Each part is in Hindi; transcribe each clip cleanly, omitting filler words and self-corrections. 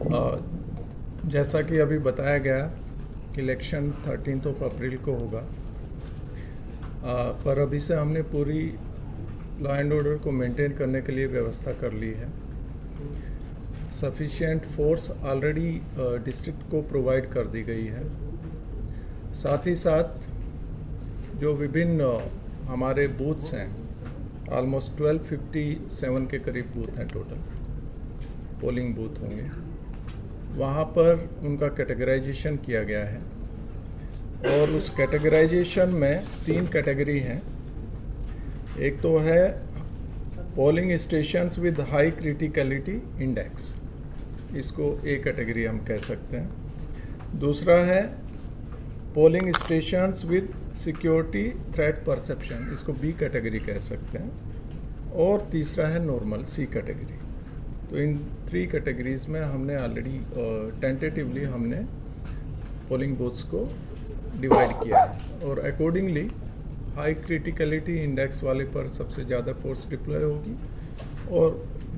जैसा कि अभी बताया गया कि इलेक्शन 13 अप्रैल को होगा, पर अभी से हमने पूरी लॉ एंड ऑर्डर को मेंटेन करने के लिए व्यवस्था कर ली है। सफिशिएंट फोर्स ऑलरेडी डिस्ट्रिक्ट को प्रोवाइड कर दी गई है। साथ ही साथ जो विभिन्न हमारे बूथ्स हैं, ऑलमोस्ट 1257 के करीब बूथ हैं, टोटल पोलिंग बूथ होंगे, वहाँ पर उनका कैटेगराइजेशन किया गया है। और उस कैटेगराइजेशन में 3 कैटेगरी हैं। एक तो है polling stations with high criticality index, इसको ए कैटेगरी हम कह सकते हैं। दूसरा है polling stations with security threat perception, इसको बी कैटेगरी कह सकते हैं। और तीसरा है नॉर्मल, सी कैटेगरी। तो इन 3 कैटेगरीज में हमने ऑलरेडी टेंटेटिवली हमने पोलिंग बूथ्स को डिवाइड किया है। और अकॉर्डिंगली हाई क्रिटिकलिटी इंडेक्स वाले पर सबसे ज़्यादा फोर्स डिप्लॉय होगी, और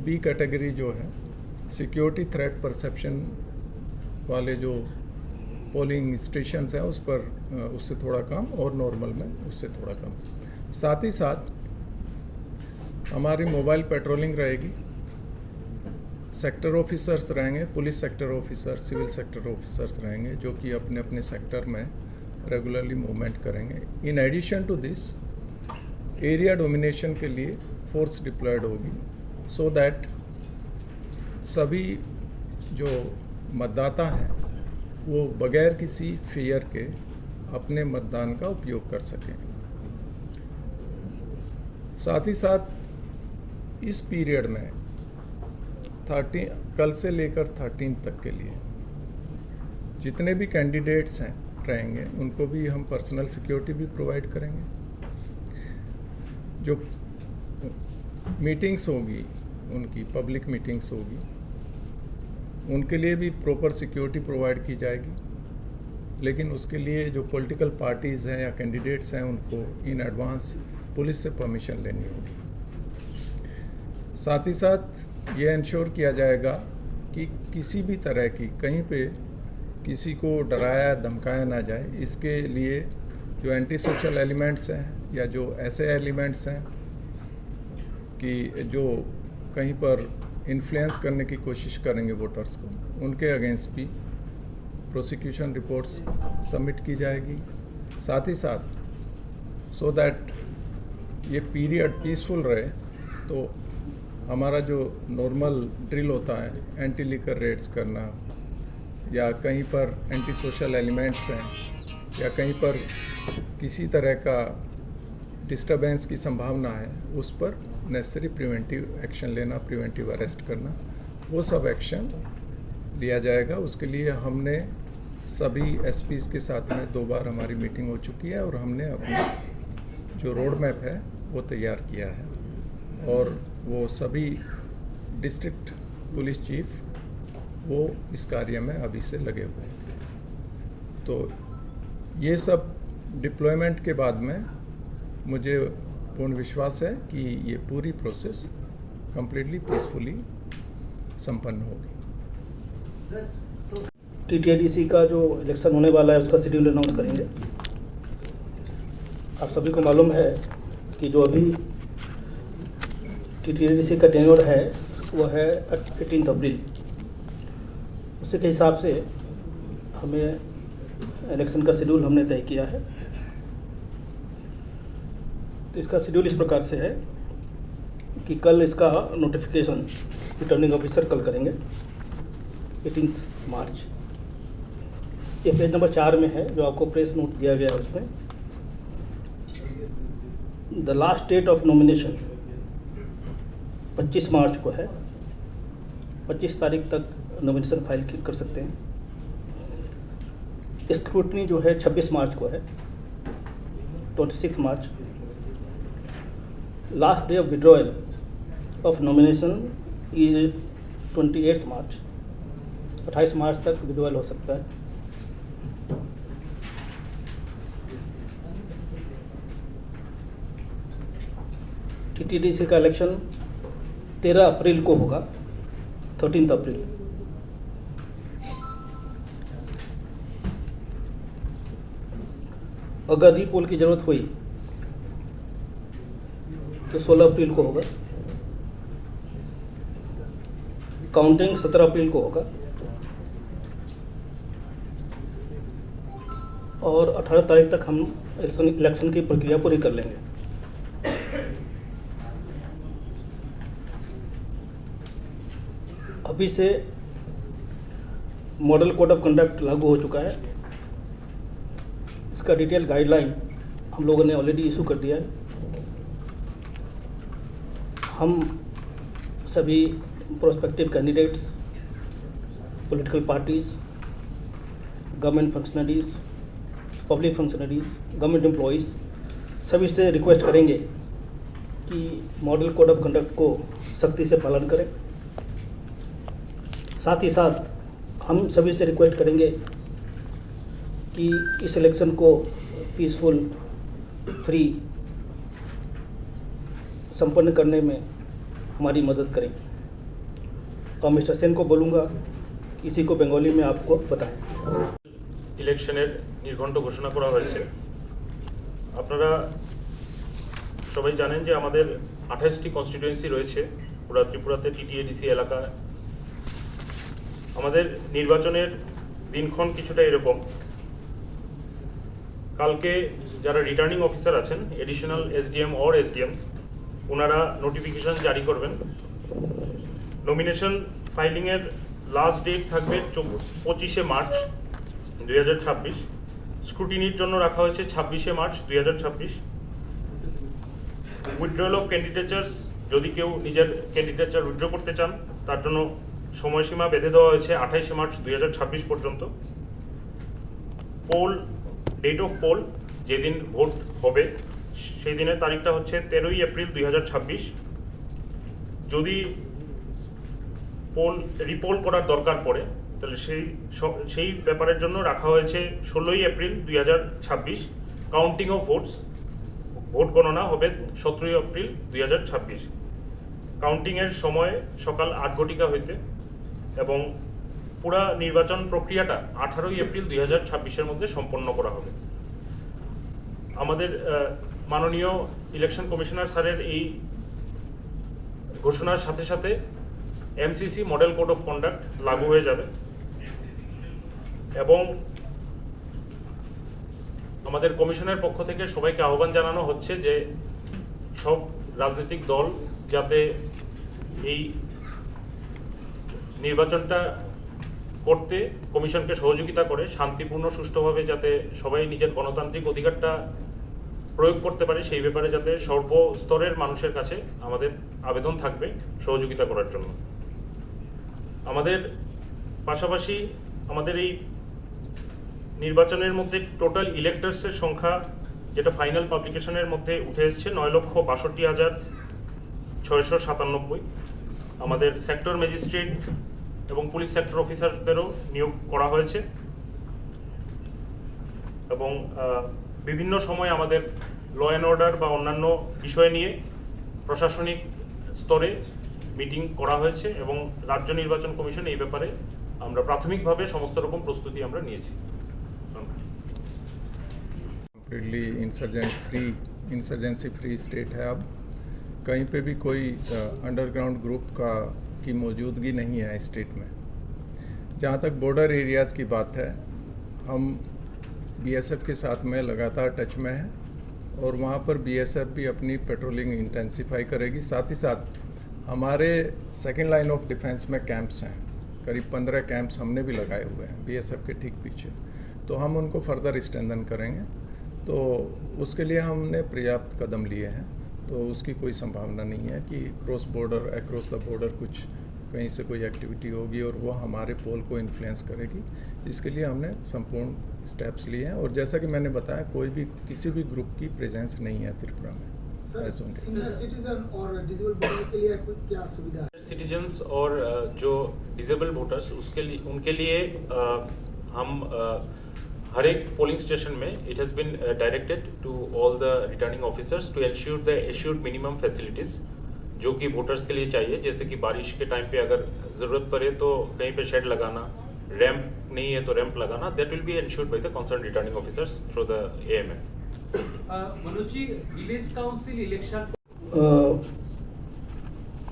बी कैटेगरी जो है सिक्योरिटी थ्रेट परसेप्शन वाले जो पोलिंग स्टेशंस हैं उस पर उससे थोड़ा कम, और नॉर्मल में उससे थोड़ा कम। साथ ही साथ हमारी मोबाइल पेट्रोलिंग रहेगी, सेक्टर ऑफिसर्स रहेंगे, police sector officers, civil sector officers रहेंगे, जो कि अपने अपने सेक्टर में रेगुलरली मूवमेंट करेंगे। In addition to this area domination के लिए फोर्स डिप्लॉयड होगी, सो दैट सभी जो मतदाता हैं वो बगैर किसी फियर के अपने मतदान का उपयोग कर सकें। साथ ही साथ इस पीरियड में कल से लेकर 13 तक के लिए जितने भी कैंडिडेट्स हैं रहेंगे, उनको भी हम पर्सनल सिक्योरिटी भी प्रोवाइड करेंगे। जो मीटिंग्स होगी, उनकी पब्लिक मीटिंग्स होगी, उनके लिए भी प्रॉपर सिक्योरिटी प्रोवाइड की जाएगी। लेकिन उसके लिए जो पॉलिटिकल पार्टीज़ हैं या कैंडिडेट्स हैं, उनको इन एडवांस पुलिस से परमिशन लेनी होगी। साथ ही साथ ये इंश्योर किया जाएगा कि किसी भी तरह की कहीं पे किसी को डराया धमकाया ना जाए। इसके लिए जो एंटी सोशल एलिमेंट्स हैं या जो ऐसे एलिमेंट्स हैं कि जो कहीं पर इन्फ्लुएंस करने की कोशिश करेंगे वोटर्स को, उनके अगेंस्ट भी प्रोसिक्यूशन रिपोर्ट्स सबमिट की जाएगी। साथ ही साथ सो दैट ये पीरियड पीसफुल रहे, तो हमारा जो नॉर्मल ड्रिल होता है, एंटी लिकर रेड्स करना, या कहीं पर एंटी सोशल एलिमेंट्स हैं, या कहीं पर किसी तरह का डिस्टर्बेंस की संभावना है, उस पर नेसेसरी प्रिवेंटिव एक्शन लेना, प्रिवेंटिव अरेस्ट करना, वो सब एक्शन लिया जाएगा। उसके लिए हमने सभी एसपीज़ के साथ में 2 बार हमारी मीटिंग हो चुकी है, और हमने अपना जो रोड मैप है वो तैयार किया है। और वो सभी डिस्ट्रिक्ट पुलिस चीफ वो इस कार्य में अभी से लगे हुए हैं। तो ये सब डिप्लॉयमेंट के बाद में मुझे पूर्ण विश्वास है कि ये पूरी प्रोसेस कंप्लीटली पीसफुली संपन्न होगी। टीटीआईडीसी का जो इलेक्शन होने वाला है उसका शेड्यूल अनाउंस करेंगे। आप सभी को मालूम है कि जो अभी टीटीआईडीसी का टेन्योर है वो है 18 अप्रैल। उसी के हिसाब से हमें इलेक्शन का शेड्यूल हमने तय किया है। तो इसका शेड्यूल इस प्रकार से है कि कल इसका नोटिफिकेशन रिटर्निंग ऑफिसर कल करेंगे 18 मार्च। ये पेज नंबर 4 में है जो आपको प्रेस नोट दिया गया है। उसमें the last date of nomination 25 March को है। 25 तारीख तक नॉमिनेशन फाइल कर सकते हैं। स्क्रूटनी जो है 26 मार्च को है, 26 March. Last day of withdrawal of nomination is 28 March. 28 March तक विड्रॉयल हो सकता है। टीटीडीसी का इलेक्शन 13 अप्रैल को होगा, 13 अप्रैल। अगर रीपोल की ज़रूरत हुई तो 16 अप्रैल को होगा, काउंटिंग 17 अप्रैल को होगा और 18 तारीख तक हम इलेक्शन की प्रक्रिया पूरी कर लेंगे। अभी से मॉडल कोड ऑफ कंडक्ट लागू हो चुका है। इसका डिटेल गाइडलाइन हम लोगों ने ऑलरेडी इशू कर दिया है। हम सभी prospective candidates, political parties, government functionaries, public functionaries, government employees सभी से रिक्वेस्ट करेंगे कि मॉडल कोड ऑफ कंडक्ट को सख्ती से पालन करें। साथ ही साथ हम सभी से रिक्वेस्ट करेंगे कि इस इलेक्शन को पीसफुल, फ्री संपन्न करने में हमारी मदद करें। और मिस्टर सेन को बोलूँगा इसी को बंगाली में आपको बताएं। ইলেকশনের নির্ঘণ্ট ঘোষণা করা হয়েছে। আপনারা সবাই জানেন যে আমাদের 28টি কনস্টিটিউয়েন্সি রয়েছে পুরা ত্রিপুরাতে, টিটিএডিসি এলাকা। আমাদের নির্বাচনের দিনক্ষণ কিছুটা এরকম। কালকে যারা রিটার্নিং অফিসার আছেন, এডিশনাল এসডিএম অর এসডিএমস, ওনারা নোটিফিকেশন জারি করবেন। নমিনেশন ফাইলিংয়ের লাস্ট ডেট থাকবে 25শে মার্চ 2026। স্ক্রুটিনির জন্য রাখা হয়েছে 26শে মার্চ 2026। উইথড্রয়াল অফ ক্যান্ডিডেচার্স, যদি কেউ নিজের ক্যান্ডিডেচার উইথড্র করতে চান তার জন্য সময়সীমা বেঁধে দেওয়া হয়েছে 28শে মার্চ 2026 পর্যন্ত। পোল, ডেট অফ পোল, যেদিন ভোট হবে সেই দিনের তারিখটা হচ্ছে 13ই এপ্রিল 2026। যদি রিপোল করার দরকার পড়ে তাহলে সেই ব্যাপারের জন্য রাখা হয়েছে 16ই April 2026। Counting of votes, vote গণনা হবে 17ই এপ্রিল 2026। কাউন্টিংয়ের সময় সকাল 8 ঘটিকা হইতে এবং পুরা নির্বাচন প্রক্রিয়াটা 18ই এপ্রিল 2026-এর মধ্যে সম্পন্ন করা হবে। আমাদের মাননীয় ইলেকশন কমিশনার স্যারের এই ঘোষণার সাথে সাথে MCC model code of conduct লাগু হয়ে যাবে এবং আমাদের কমিশনের পক্ষ থেকে সবাইকে আহ্বান জানানো হচ্ছে যে সব রাজনৈতিক দল যাতে এই নির্বাচনটা করতে কমিশনকে সহযোগিতা করে, শান্তিপূর্ণ সুষ্ঠুভাবে যাতে সবাই নিজের গণতান্ত্রিক অধিকারটা প্রয়োগ করতে পারে সেই ব্যাপারে যাতে সর্বস্তরের মানুষের কাছে আমাদের আবেদন থাকবে সহযোগিতা করার জন্য। আমাদের পাশাপাশি আমাদের এই নির্বাচনের মধ্যে টোটাল ইলেক্টরসের সংখ্যা যেটা ফাইনাল পাবলিকেশনের মধ্যে উঠে এসেছে 9,62,697। আমাদের সেক্টর ম্যাজিস্ট্রেট এবং পুলিশ সেক্টর অফিসারদেরও নিয়োগ করা হয়েছে এবং বিভিন্ন সময় আমাদের ল অ্যান্ড অর্ডার বা অন্যান্য বিষয় নিয়ে প্রশাসনিক স্তরে মিটিং করা হয়েছে এবং রাজ্য নির্বাচন কমিশন এই ব্যাপারে আমরা প্রাথমিকভাবে সমস্ত রকম প্রস্তুতি আমরা নিয়েছি। कम्प्लीटली इंसर्जेंसी फ्री स्टेट है। अब कहीं पे भी कोई अंडरग्राउंड ग्रुप की मौजूदगी नहीं है स्टेट में। जहाँ तक बॉर्डर एरियाज़ की बात है, हम बीएसएफ के साथ में लगातार टच में हैं और वहाँ पर बीएसएफ भी अपनी पेट्रोलिंग इंटेंसिफाई करेगी। साथ ही साथ हमारे सेकेंड लाइन ऑफ डिफेंस में कैंप्स हैं, करीब 15 कैंप्स हमने भी लगाए हुए हैं बीएसएफ के ठीक पीछे, तो हम उनको फर्दर स्ट्रेंथन करेंगे। तो उसके लिए हमने पर्याप्त कदम लिए हैं, तो उसकी कोई संभावना नहीं है कि cross border, across the border कुछ कहीं से कोई एक्टिविटी होगी और वो हमारे पोल को इन्फ्लुएंस करेगी। इसके लिए हमने संपूर्ण स्टेप्स लिए हैं और जैसा कि मैंने बताया कोई भी किसी भी ग्रुप की प्रेजेंस नहीं है त्रिपुरा में। सीनियर सिटीजन और डिसेबल वोटर के लिए क्या सुविधा है? सिटीजन्स और जो डिसेबल वोटर्स उनके लिए हम हर एक पोलिंग स्टेशन में it has been directed to all the returning officers to ensure the assured minimum facilities जो कि वोटर्स के लिए चाहिए। जैसे कि बारिश के टाइम पे अगर ज़रूरत पड़े तो कहीं पे शेड लगाना, रैंप नहीं है तो रैंप लगाना, that will be ensured by the concern returning officers through the AMF। Manoj ji, village council election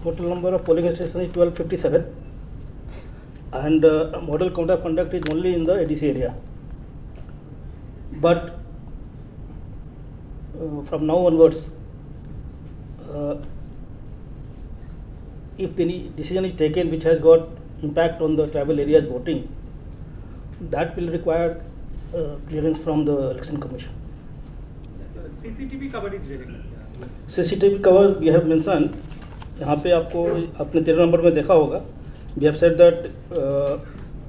Total number of polling stations is 1257, and model code of conduct is only in the ADC area. But from now onwards, if any decision is taken which has got impact on the tribal areas voting, that will require clearance from the election commission. CCTV coverage रहेगा। CCTV cover we have mentioned, यहाँ पे आपको अपने 13 नंबर में देखा होगा, we have said that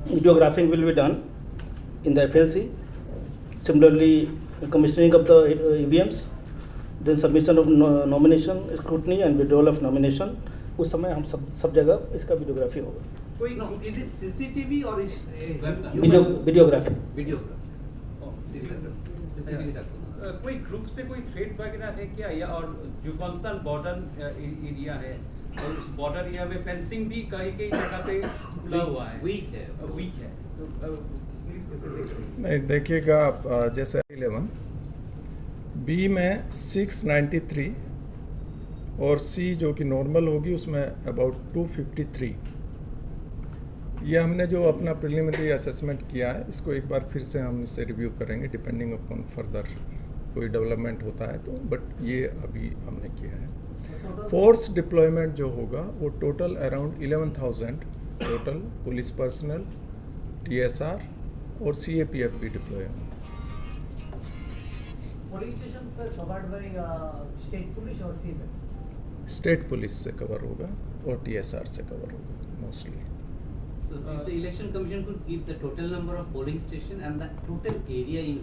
videographing will be done in the FLC, similarly commissioning of the EVMs, then submission of nomination, scrutiny and withdrawal of nomination, उस समय हम सब जगह इसका वीडियोग्राफी होगा। कोई No, is it CCTV or is videography कोई ग्रुप से कोई थ्रेट वगैरह है क्या, या और जो कौन बॉर्डर एरिया है और उस बॉर्डर एरिया में फेंसिंग भी कहीं कहीं जगह पे खुला हुआ है, वीक है तो पुलिस कैसे देख रही है? नहीं, देखिएगा आप, जैसे 11 बी में 693 और सी जो कि नॉर्मल होगी उसमें अबाउट 253। ये हमने जो अपना प्रिलिमिनरी असेसमेंट किया है, इसको एक बार फिर से हम इसे रिव्यू करेंगे डिपेंडिंग अपॉन फर्दर कोई डेवलपमेंट होता है तो, बट ये अभी हमने किया है। फोर्स डिप्लॉयमेंट जो होगा वो total around 11,000 total police personal, TSR और CAPF भी डिप्लॉय होंगे। polling stations covered by state police or civil? State police से कवर होगा और TSR से कवर होगा mostly. So if the election commission could give the total number of polling station and the total area in